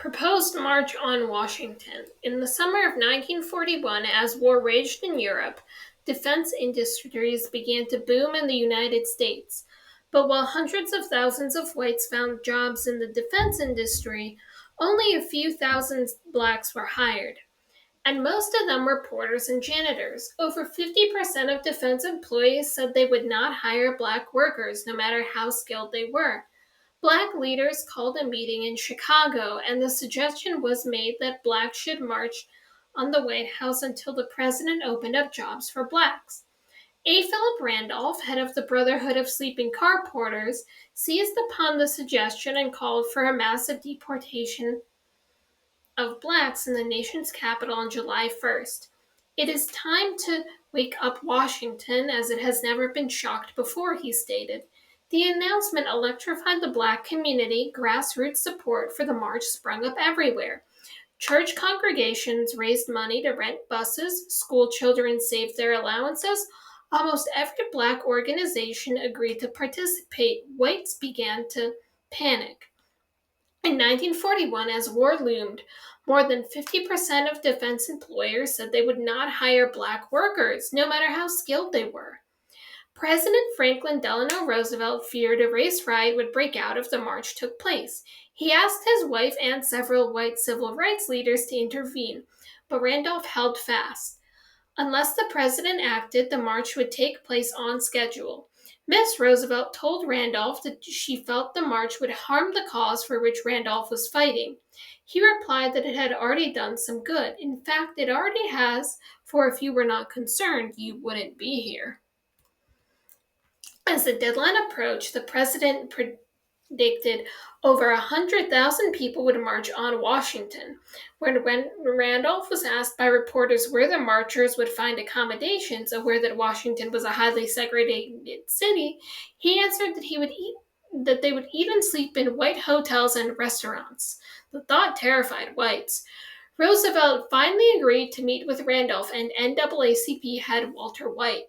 Proposed March on Washington. In the summer of 1941, as war raged in Europe, defense industries began to boom in the United States. But while hundreds of thousands of whites found jobs in the defense industry, only a few thousand blacks were hired. And most of them were porters and janitors. Over 50% of defense employees said they would not hire black workers, no matter how skilled they were. Black leaders called a meeting in Chicago, and the suggestion was made that blacks should march on the White House until the president opened up jobs for blacks. A. Philip Randolph, head of the Brotherhood of Sleeping Car Porters, seized upon the suggestion and called for a massive deportation of blacks in the nation's capital on July 1st. It is time to wake up Washington, as it has never been shocked before, he stated. The announcement electrified the black community. Grassroots support for the march sprung up everywhere. Church congregations raised money to rent buses, school children saved their allowances. Almost every black organization agreed to participate. Whites began to panic. In 1941, as war loomed, more than 50% of defense employers said they would not hire black workers, no matter how skilled they were. President Franklin Delano Roosevelt feared a race riot would break out if the march took place. He asked his wife and several white civil rights leaders to intervene, but Randolph held fast. Unless the president acted, the march would take place on schedule. Miss Roosevelt told Randolph that she felt the march would harm the cause for which Randolph was fighting. He replied that it had already done some good. In fact, it already has, for if you were not concerned, you wouldn't be here. As the deadline approached, the president predicted over 100,000 people would march on Washington. When Randolph was asked by reporters where the marchers would find accommodations, aware that Washington was a highly segregated city, he answered that they would eat and sleep in white hotels and restaurants. The thought terrified whites. Roosevelt finally agreed to meet with Randolph and NAACP head Walter White.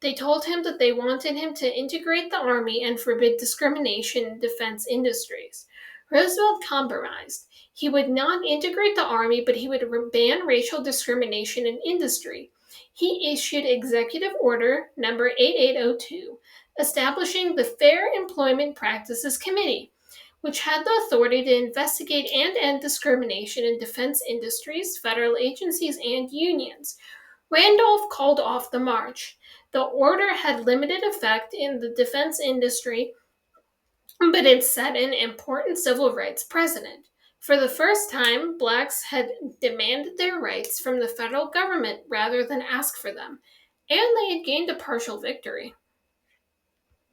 They told him that they wanted him to integrate the Army and forbid discrimination in defense industries. Roosevelt compromised. He would not integrate the Army, but he would ban racial discrimination in industry. He issued Executive Order Number 8802, establishing the Fair Employment Practices Committee, which had the authority to investigate and end discrimination in defense industries, federal agencies, and unions. Randolph called off the march. The order had limited effect in the defense industry, but it set an important civil rights precedent. For the first time, blacks had demanded their rights from the federal government rather than ask for them, and they had gained a partial victory.